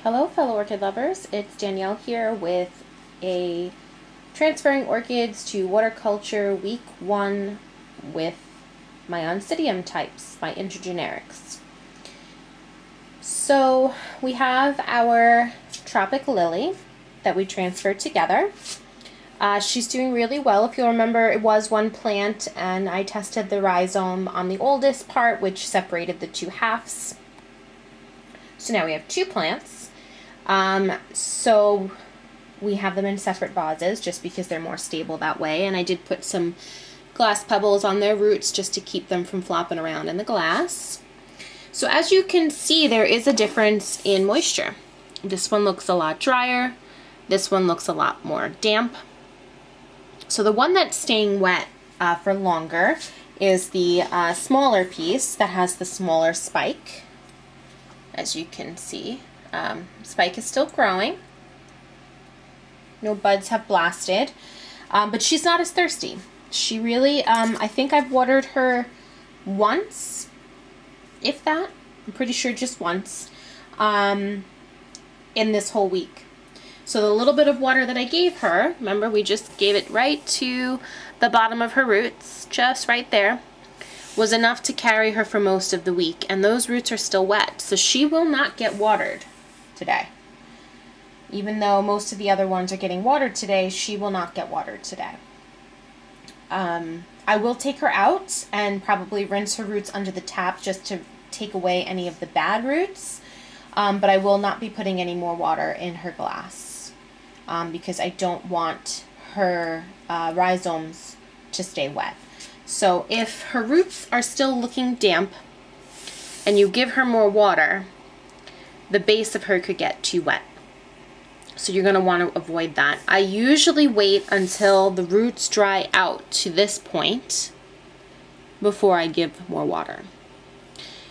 Hello fellow orchid lovers, it's Danielle here with a Transferring Orchids to Waterculture Week 1 with my Oncidium types, my intergenerics. So we have our Tropic Lily that we transferred together. She's doing really well. If you'll remember, it was one plant and I tested the rhizome on the oldest part, which separated the two halves. So now we have two plants. So we have them in separate vases just because they're more stable that way, and I did put some glass pebbles on their roots just to keep them from flopping around in the glass. So as you can see, there is a difference in moisture. This one looks a lot drier, this one looks a lot more damp. So the one that's staying wet for longer is the smaller piece that has the smaller spike, as you can see. Spike is still growing. No buds have blasted, but she's not as thirsty. She really, I think I've watered her once, if that. I'm pretty sure just once, in this whole week. So the little bit of water that I gave her, remember we just gave it right to the bottom of her roots, just right there, was enough to carry her for most of the week, and those roots are still wet, so she will not get watered today. Even though most of the other ones are getting watered today, she will not get watered today. I will take her out and probably rinse her roots under the tap just to take away any of the bad roots, but I will not be putting any more water in her glass because I don't want her rhizomes to stay wet. So if her roots are still looking damp and you give her more water, the base of her could get too wet. So you're going to want to avoid that. I usually wait until the roots dry out to this point before I give more water.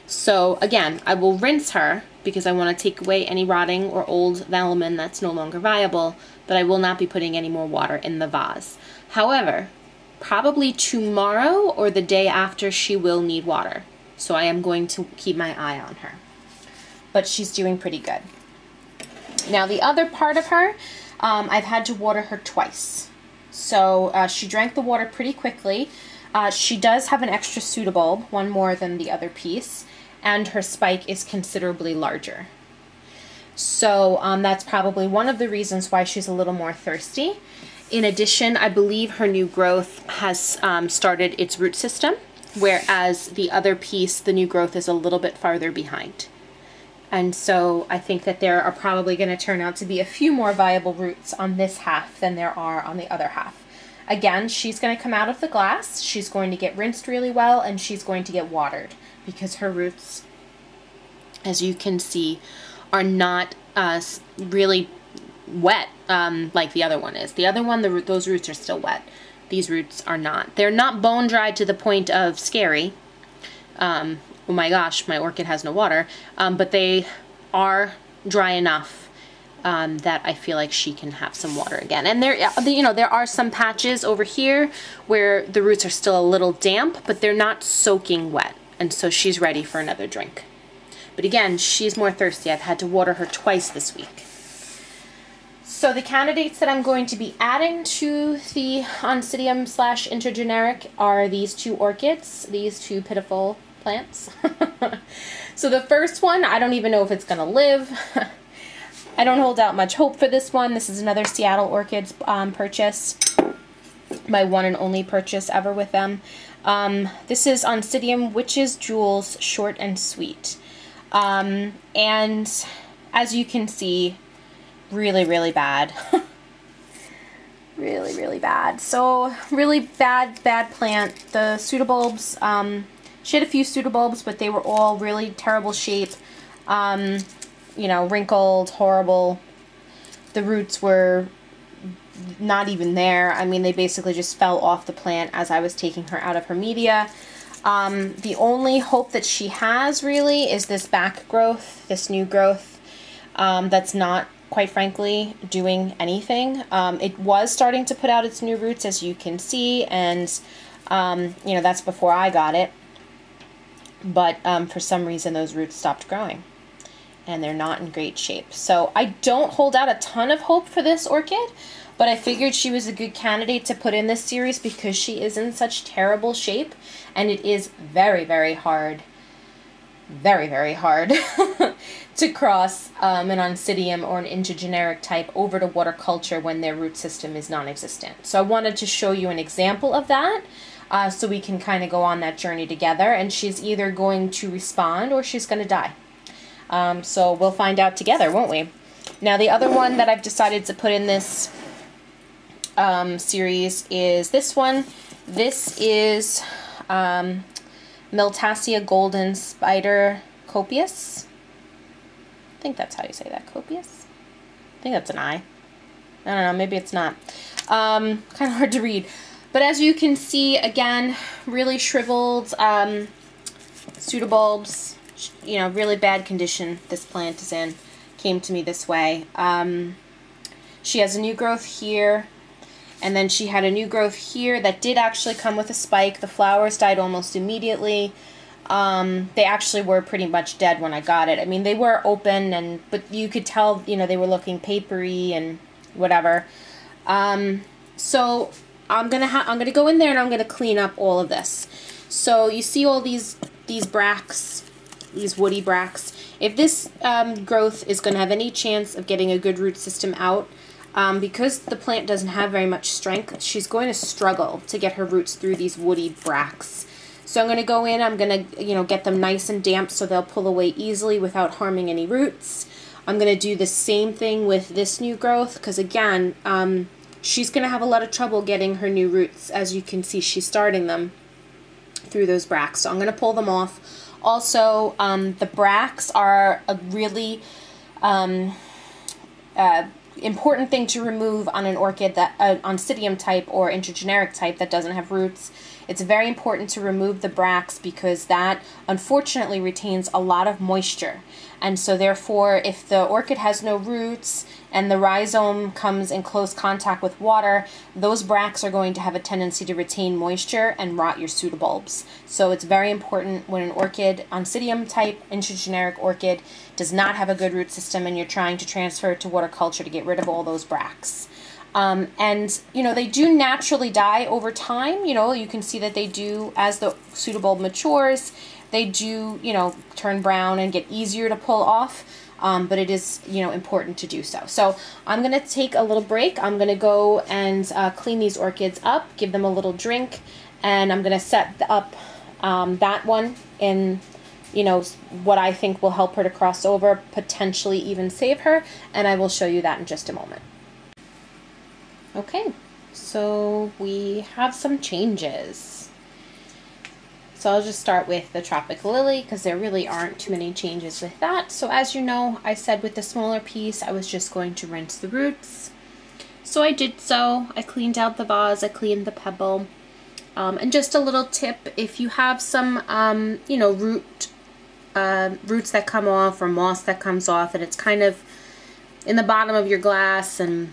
So again, I will rinse her because I want to take away any rotting or old velamin that's no longer viable, but I will not be putting any more water in the vase. However, probably tomorrow or the day after she will need water. So I am going to keep my eye on her. But she's doing pretty good. Now the other part of her, I've had to water her twice. So she drank the water pretty quickly. She does have an extra pseudobulb, one more than the other piece, and her spike is considerably larger. So that's probably one of the reasons why she's a little more thirsty. In addition, I believe her new growth has started its root system, whereas the other piece, the new growth, is a little bit farther behind. And so I think that there are probably going to turn out to be a few more viable roots on this half than there are on the other half. Again, she's going to come out of the glass, she's going to get rinsed really well, and she's going to get watered because her roots, as you can see, are not really wet like the other one is. The other one, those roots are still wet. These roots are not. They're not bone dried to the point of scary. Oh my gosh, my orchid has no water, but they are dry enough that I feel like she can have some water again. And there, you know, there are some patches over here where the roots are still a little damp, but they're not soaking wet, and so she's ready for another drink. But again, she's more thirsty. I've had to water her twice this week. So the candidates that I'm going to be adding to the Oncidium / intergeneric are these two orchids, these two pitiful plants. So the first one, I don't even know if it's gonna live. I don't hold out much hope for this one. This is another Seattle Orchids purchase, my one and only purchase ever with them. This is Onc Witches Jewels Short and Sweet, and as you can see, really bad. really bad. So really bad plant. The pseudobulbs, she had a few pseudobulbs, but they were all really terrible shape, you know, wrinkled, horrible. The roots were not even there. I mean, they basically just fell off the plant as I was taking her out of her media. The only hope that she has really is this back growth, this new growth, that's not, quite frankly, doing anything. It was starting to put out its new roots, as you can see, and you know, that's before I got it. But for some reason those roots stopped growing. and they're not in great shape. So I don't hold out a ton of hope for this orchid, but I figured she was a good candidate to put in this series because she is in such terrible shape, and it is very, very hard to cross an Oncidium or an intergeneric type over to water culture when their root system is non-existent. So I wanted to show you an example of that so we can kind of go on that journey together, and she's either going to respond or she's going to die. So we'll find out together, won't we? Now the other one that I've decided to put in this series is this one. This is Mltss Golden Spider copious. I think that's how you say that, copious. I think that's an I. I don't know, maybe it's not. Kind of hard to read. But as you can see, again, really shriveled pseudobulbs. You know, really bad condition this plant is in. Came to me this way. She has a new growth here. And then she had a new growth here that did actually come with a spike. The flowers died almost immediately. They actually were pretty much dead when I got it. I mean, they were open, but you could tell, you know, they were looking papery and whatever. So I'm gonna go in there and I'm gonna clean up all of this. So you see all these bracts, these woody bracts. If this growth is gonna have any chance of getting a good root system out, because the plant doesn't have very much strength, she's going to struggle to get her roots through these woody bracts. So I'm going to go in, I'm going to, you know, get them nice and damp so they'll pull away easily without harming any roots. I'm going to do the same thing with this new growth because, again, she's going to have a lot of trouble getting her new roots. As you can see, she's starting them through those bracts. So I'm going to pull them off. Also, the bracts are a really important thing to remove on an orchid, that Oncidium type or intergeneric type that doesn't have roots. It's very important to remove the bracts because that unfortunately retains a lot of moisture. And so therefore, if the orchid has no roots and the rhizome comes in close contact with water, those bracts are going to have a tendency to retain moisture and rot your pseudobulbs. So it's very important when an orchid, Oncidium type, intergeneric orchid, does not have a good root system and you're trying to transfer it to water culture to get rid of all those bracts. And, you know, they do naturally die over time. You know, you can see that they do, as the pseudobulb matures, they do, you know, turn brown and get easier to pull off. But it is, you know, important to do so. So I'm going to take a little break. I'm going to go and clean these orchids up, give them a little drink, and I'm going to set up that one in, you know, what I think will help her to cross over, potentially even save her, and I will show you that in just a moment. Okay, so we have some changes. So I'll just start with the Tropic Lily because there really aren't too many changes with that. So as you know, I said with the smaller piece, I was just going to rinse the roots. So I did so. I cleaned out the vase, I cleaned the pebble. And just a little tip, if you have some, you know, roots that come off or moss that comes off and it's kind of in the bottom of your glass and,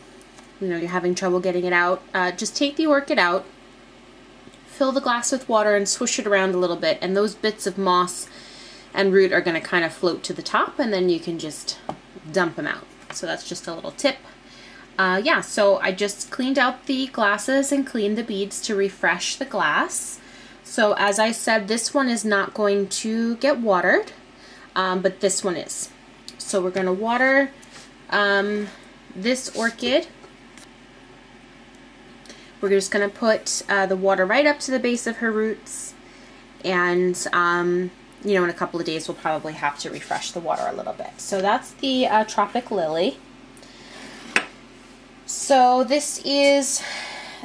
you know, you're having trouble getting it out, just take the orchid out, fill the glass with water and swish it around a little bit, and those bits of moss and root are going to kind of float to the top, and then you can just dump them out. So that's just a little tip. Yeah, so I just cleaned out the glasses and cleaned the beads to refresh the glass. So as I said, this one is not going to get watered, but this one is. So we're going to water this orchid. We're just going to put the water right up to the base of her roots, and you know, in a couple of days we'll probably have to refresh the water a little bit. So that's the Tropic Lily. So this is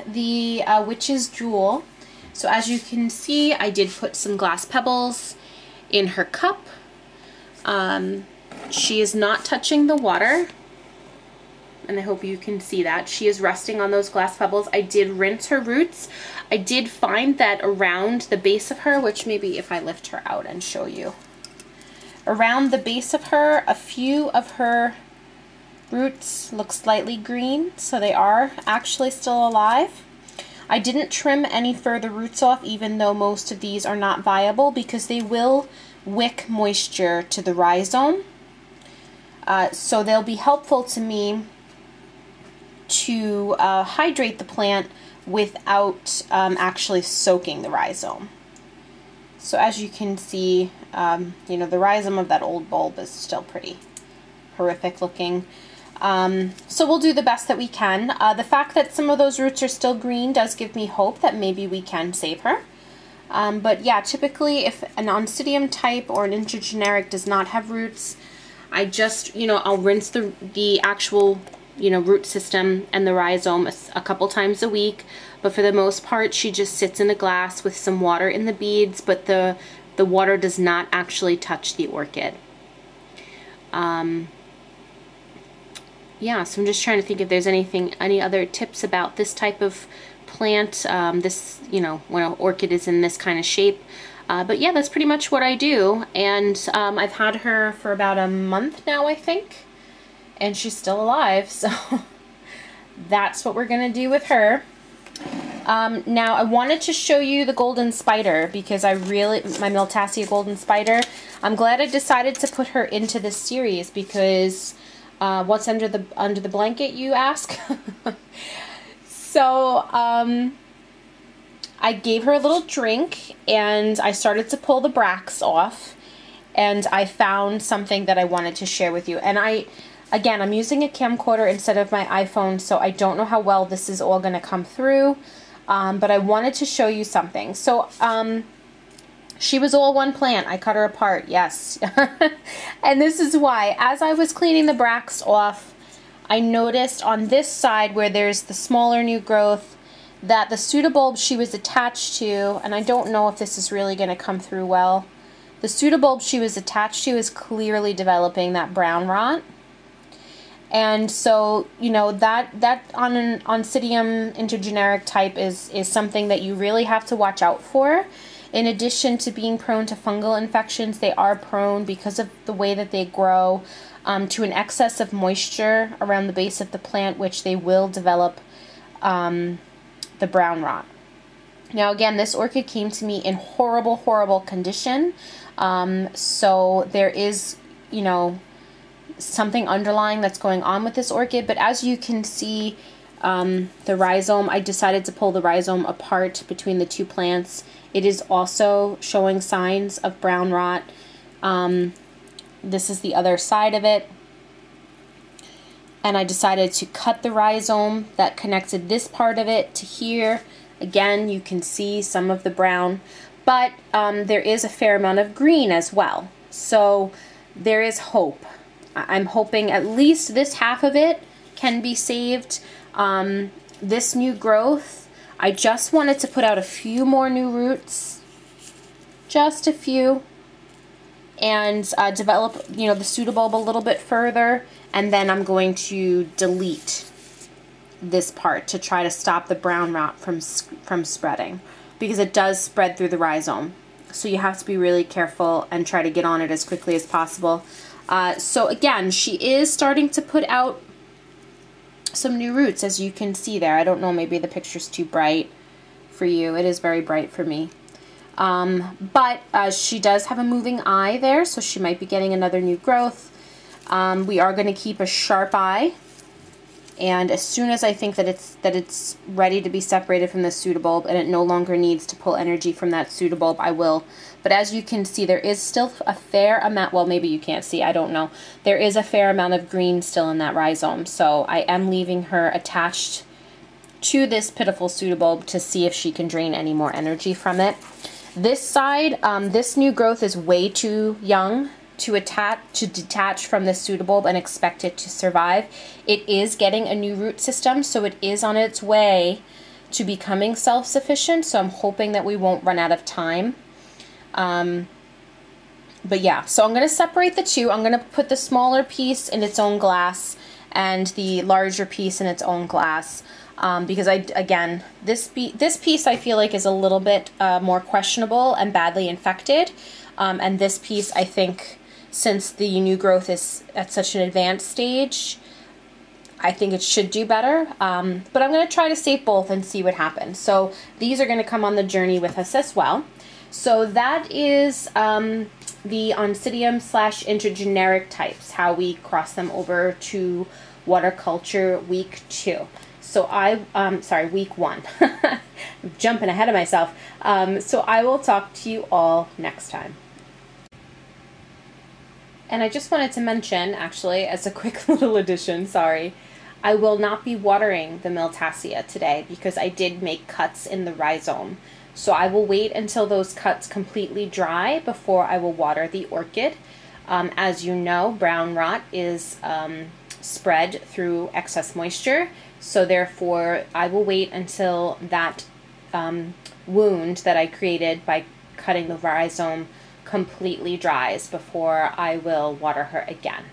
the Witch's Jewel. So as you can see, I did put some glass pebbles in her cup. She is not touching the water, and I hope you can see that. She is resting on those glass pebbles. I did rinse her roots. I did find that around the base of her, which maybe if I lift her out and show you, around the base of her, a few of her roots look slightly green, so they are actually still alive. I didn't trim any further roots off, even though most of these are not viable, because they will wick moisture to the rhizome. So they'll be helpful to me to hydrate the plant without actually soaking the rhizome. So as you can see, you know, the rhizome of that old bulb is still pretty horrific looking. So we'll do the best that we can. The fact that some of those roots are still green does give me hope that maybe we can save her. But yeah, typically if an Oncidium type or an intergeneric does not have roots, I just, you know, I'll rinse the actual, you know, root system and the rhizome a couple times a week. But for the most part, she just sits in a glass with some water in the beads, but the water does not actually touch the orchid. Yeah, so I'm just trying to think if there's any other tips about this type of plant, this, you know, when an orchid is in this kind of shape. But yeah, that's pretty much what I do. And I've had her for about a month now, I think, and she's still alive. So that's what we're gonna do with her. Now I wanted to show you the golden spider because my Mltss Golden Spider. I'm glad I decided to put her into this series because what's under the blanket, you ask? So I gave her a little drink and I started to pull the bracts off, and I found something that I wanted to share with you. And again, I'm using a camcorder instead of my iPhone, so I don't know how well this is all going to come through, but I wanted to show you something. So she was all one plant. I cut her apart, yes. And this is why. As I was cleaning the bracts off, I noticed on this side where there's the smaller new growth that the pseudobulb she was attached to, and I don't know if this is really going to come through well, the pseudobulb she was attached to is clearly developing that brown rot. And so, you know, that on an Oncidium intergeneric type is something that you really have to watch out for. In addition to being prone to fungal infections, they are prone, because of the way that they grow, to an excess of moisture around the base of the plant, which they will develop the brown rot. Now again, this orchid came to me in horrible, horrible condition. So there is, you know, something underlying that's going on with this orchid. But as you can see, the rhizome, I decided to pull the rhizome apart between the two plants. It is also showing signs of brown rot. This is the other side of it. And I decided to cut the rhizome that connected this part of it to here. Again, you can see some of the brown, but there is a fair amount of green as well. So there is hope. I'm hoping at least this half of it can be saved. This new growth, I just wanted to put out a few more new roots, just a few, and develop, you know, the pseudobulb a little bit further, and then I'm going to delete this part to try to stop the brown rot from spreading, because it does spread through the rhizome. So you have to be really careful and try to get on it as quickly as possible. So again, she is starting to put out some new roots, as you can see there. I don't know, maybe the picture's too bright for you. It is very bright for me. But she does have a moving eye there, so she might be getting another new growth. We are going to keep a sharp eye, and as soon as I think that it's ready to be separated from the pseudobulb and it no longer needs to pull energy from that pseudobulb, I will. But as you can see, there is still a fair amount, well, maybe you can't see, I don't know. There is a fair amount of green still in that rhizome, so I am leaving her attached to this pitiful pseudobulb to see if she can drain any more energy from it. This side, this new growth is way too young to detach from the pseudobulb and expect it to survive. It is getting a new root system, so it is on its way to becoming self-sufficient, so I'm hoping that we won't run out of time. But yeah, so I'm going to separate the two. I'm going to put the smaller piece in its own glass and the larger piece in its own glass, because again, this piece I feel like is a little bit more questionable and badly infected, and this piece, I think, since the new growth is at such an advanced stage, I think it should do better. But I'm going to try to save both and see what happens. So these are going to come on the journey with us as well. So that is the Oncidium / intergeneric types, how we cross them over to waterculture week 2. So sorry, week 1. I'm jumping ahead of myself. So I will talk to you all next time. And I just wanted to mention, actually, as a quick little addition, sorry, I will not be watering the Mltss today because I did make cuts in the rhizome. So I will wait until those cuts completely dry before I will water the orchid. As you know, brown rot is spread through excess moisture. So therefore, I will wait until that wound that I created by cutting the rhizome completely dries before I will water her again.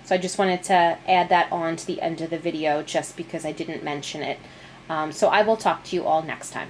So I just wanted to add that on to the end of the video just because I didn't mention it. So I will talk to you all next time.